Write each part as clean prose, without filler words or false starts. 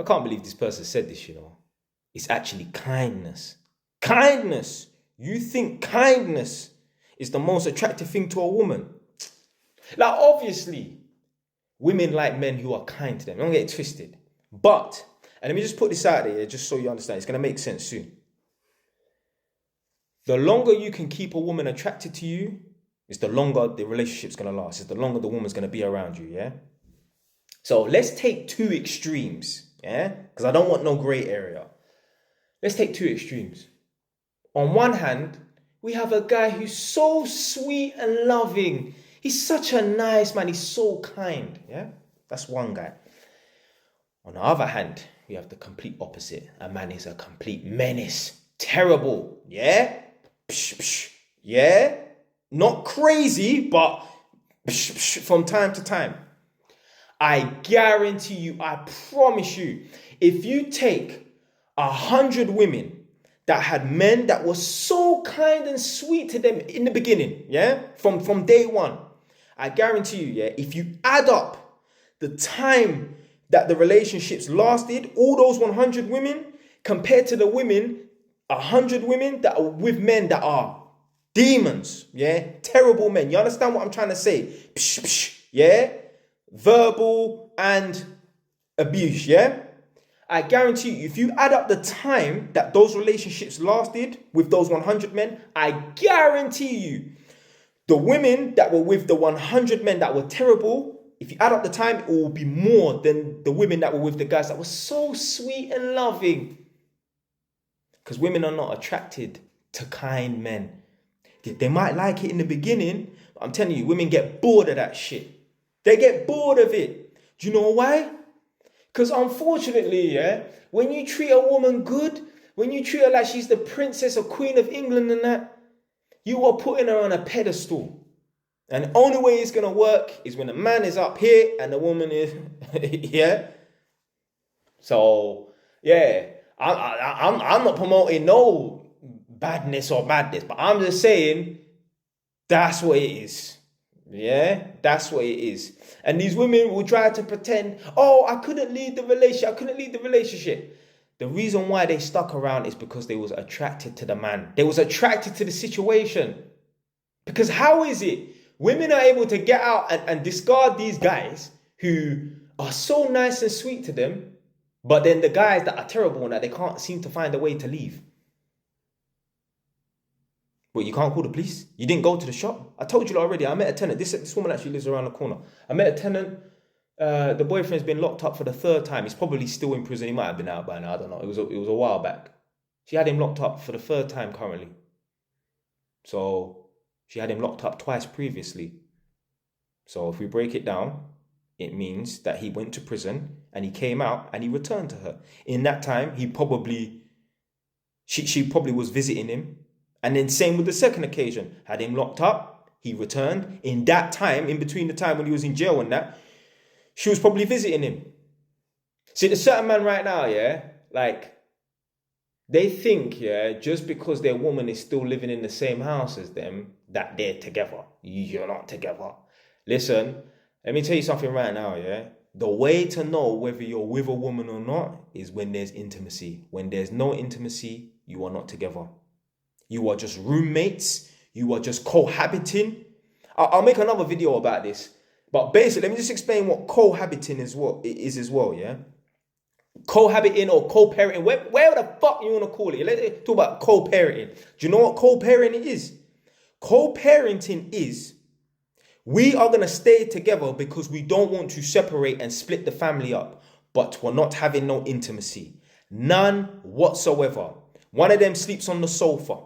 can't believe this person said this, you know. It's actually kindness. Kindness. You think kindness is the most attractive thing to a woman? Like, obviously, women like men who are kind to them. Don't get it twisted. But, and let me just put this out there, just so you understand. It's going to make sense soon. The longer you can keep a woman attracted to you, is the longer the relationship's going to last. It's the longer the woman's going to be around you, yeah? So let's take two extremes, yeah? Because I don't want no grey area. Let's take two extremes. On one hand, we have a guy who's so sweet and loving. He's such a nice man. He's so kind, yeah? That's one guy. On the other hand, we have the complete opposite. A man is a complete menace. Terrible, yeah? Psh, psh, yeah? Not crazy, but psh, psh, from time to time. I guarantee you, I promise you, if you take 100 women that had men that were so kind and sweet to them in the beginning, yeah, from day one, I guarantee you, yeah, if you add up the time that the relationships lasted, all those 100 women, compared to the women, 100 women that are with men that are demons, yeah, terrible men. You understand what I'm trying to say? Psh, psh, yeah, verbal and abuse, yeah. I guarantee you, if you add up the time that those relationships lasted with those 100 men, I guarantee you, the women that were with the 100 men that were terrible, if you add up the time, it will be more than the women that were with the guys that were so sweet and loving. Because women are not attracted to kind men. They might like it in the beginning, but I'm telling you, women get bored of that shit. They get bored of it. Do you know why? Because unfortunately, yeah, when you treat a woman good, when you treat her like she's the princess or queen of England and that, you are putting her on a pedestal. And the only way it's going to work is when the man is up here and the woman is, yeah. So, yeah, I'm not promoting no badness or madness, but I'm just saying that's what it is. Yeah, that's what it is. And these women will try to pretend, oh, I couldn't leave the relationship. The reason why they stuck around is because they was attracted to the man. They was attracted to the situation. Because how is it women are able to get out and discard these guys who are so nice and sweet to them, but then the guys that are terrible and that they can't seem to find a way to leave? But you can't call the police? You didn't go to the shop? I told you already, I met a tenant. This woman actually lives around the corner. I met a tenant. The boyfriend's been locked up for the 3rd time. He's probably still in prison. He might have been out by now. I don't know. It was a while back. She had him locked up for the 3rd time currently. So she had him locked up twice previously. So if we break it down, it means that he went to prison and he came out and he returned to her. In that time, she probably was visiting him. And then same with the second occasion. Had him locked up, he returned. In that time, in between the time when he was in jail and that, she was probably visiting him. See, there's certain man right now, yeah, like, they think, yeah, just because their woman is still living in the same house as them, that they're together. You're not together. Listen, let me tell you something right now, yeah. The way to know whether you're with a woman or not is when there's intimacy. When there's no intimacy, you are not together. You are just roommates. You are just cohabiting. I'll make another video about this. But basically, let me just explain what cohabiting is as well, yeah? Cohabiting or co-parenting, where the fuck you want to call it? Let's talk about co-parenting. Do you know what co-parenting is? Co-parenting is, we are going to stay together because we don't want to separate and split the family up, but we're not having no intimacy. None whatsoever. One of them sleeps on the sofa.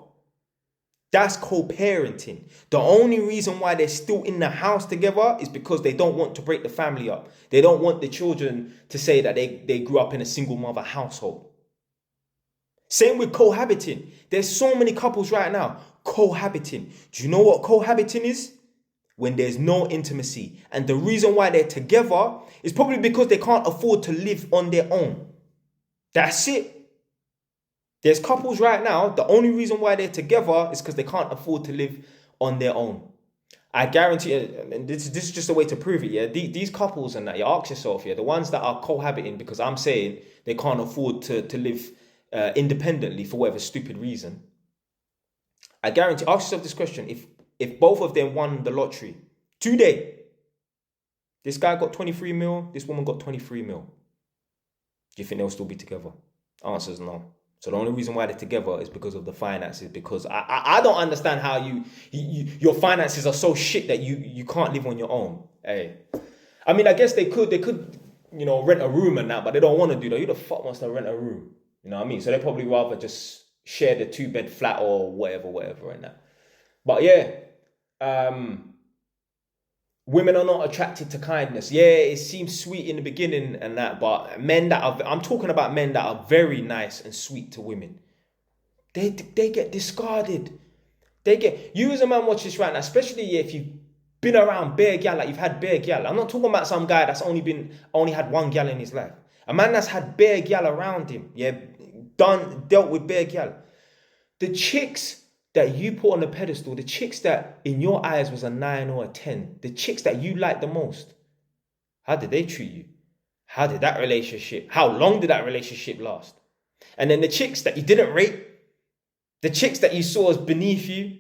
That's co-parenting. The only reason why they're still in the house together is because they don't want to break the family up. They don't want the children to say that they grew up in a single mother household. Same with cohabiting. There's so many couples right now cohabiting. Do you know what cohabiting is? When there's no intimacy. And the reason why they're together is probably because they can't afford to live on their own. That's it. There's couples right now, the only reason why they're together is because they can't afford to live on their own. I guarantee, and this is just a way to prove it. Yeah, these couples and that, you ask yourself, yeah, the ones that are cohabiting because I'm saying they can't afford to live independently for whatever stupid reason. I guarantee. Ask yourself this question: if both of them won the lottery today, this guy got 23 mil, this woman got 23 mil. Do you think they'll still be together? Answer is no. So the only reason why they're together is because of the finances. Because I don't understand how your finances are so shit that you can't live on your own. Hey, I mean, I guess they could rent a room and that, but they don't want to do that. Who the fuck wants to rent a room? You know what I mean? So they probably rather just share the 2-bed flat or whatever and that. But yeah, women are not attracted to kindness. Yeah, it seems sweet in the beginning and that, but I'm talking about men that are very nice and sweet to women. They get discarded. You as a man watch this right now, especially if you've been around bare gal, like you've had bare gal. I'm not talking about some guy that's only had one gal in his life. A man that's had bare gal around him, yeah, dealt with bare gal. The chicks that you put on the pedestal, the chicks that in your eyes was a 9 or a 10, the chicks that you like the most, how did they treat you? How long did that relationship last? And then the chicks that you didn't rate, the chicks that you saw as beneath you,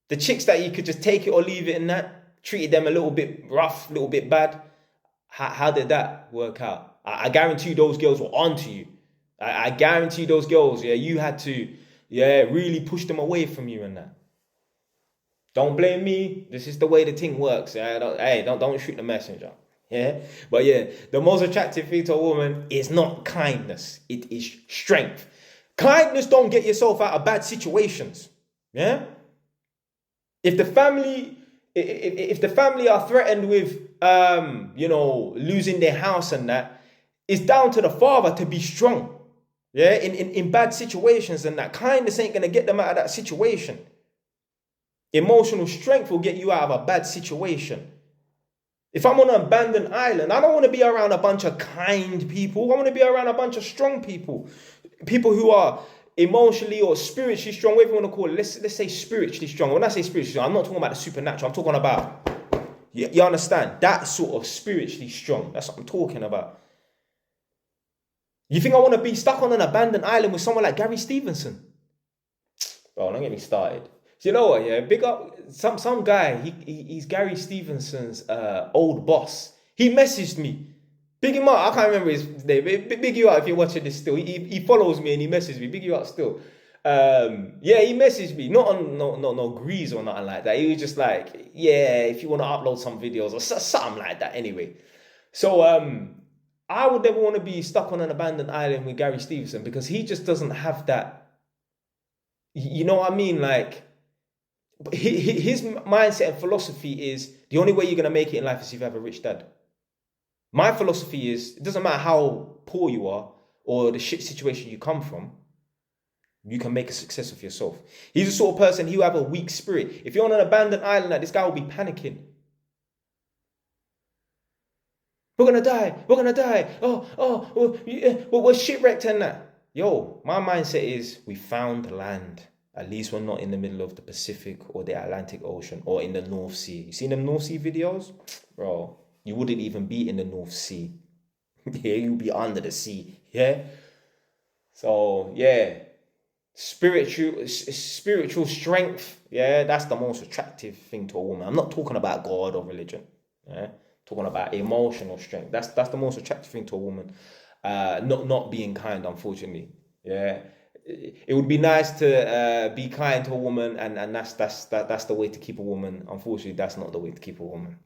the chicks that you could just take it or leave it in that, treated them a little bit rough, a little bit bad, how did that work out? I guarantee you those girls were onto you. I guarantee those girls, yeah, you had to, yeah, really push them away from you and that. Don't blame me. This is the way the thing works. Yeah? Don't shoot the messenger. Yeah, but yeah, the most attractive thing to a woman is not kindness. It is strength. Kindness don't get yourself out of bad situations. Yeah. If the family are threatened with losing their house and that, it's down to the father to be strong. Yeah, in bad situations and that. Kindness ain't gonna get them out of that situation. Emotional strength will get you out of a bad situation. If I'm on an abandoned island, I don't want to be around a bunch of kind people. I want to be around a bunch of strong people. People who are emotionally or spiritually strong, whatever you want to call it. Let's say spiritually strong. When I say spiritually strong, I'm not talking about the supernatural. I'm talking about, you understand, that sort of spiritually strong. That's what I'm talking about. You think I want to be stuck on an abandoned island with someone like Gary Stevenson? Bro, don't get me started. So you know what, yeah? Big up some guy, he's Gary Stevenson's old boss. He messaged me. Big him up, I can't remember his name. Big you up if you're watching this still. He follows me and he messaged me. Big you up still. Yeah, he messaged me. Not on no grease or nothing like that. He was just like, yeah, if you want to upload some videos or something like that anyway. So I would never want to be stuck on an abandoned island with Gary Stevenson because he just doesn't have that. You know what I mean? Like, his mindset and philosophy is the only way you're going to make it in life is if you have a rich dad. My philosophy is, it doesn't matter how poor you are or the shit situation you come from, you can make a success of yourself. He's the sort of person, he will have a weak spirit. If you're on an abandoned island, like, this guy will be panicking. We're going to die. We're shipwrecked and that. Yo, my mindset is, we found land. At least we're not in the middle of the Pacific or the Atlantic Ocean or in the North Sea. You seen them North Sea videos? Bro, you wouldn't even be in the North Sea. Yeah, you'll be under the sea. Yeah? So, yeah. Spiritual strength. Yeah, that's the most attractive thing to a woman. I'm not talking about God or religion. Yeah? I'm talking about emotional strength. That's the most attractive thing to a woman. Not being kind, unfortunately. Yeah. It would be nice to be kind to a woman, and that's the way to keep a woman. Unfortunately, that's not the way to keep a woman.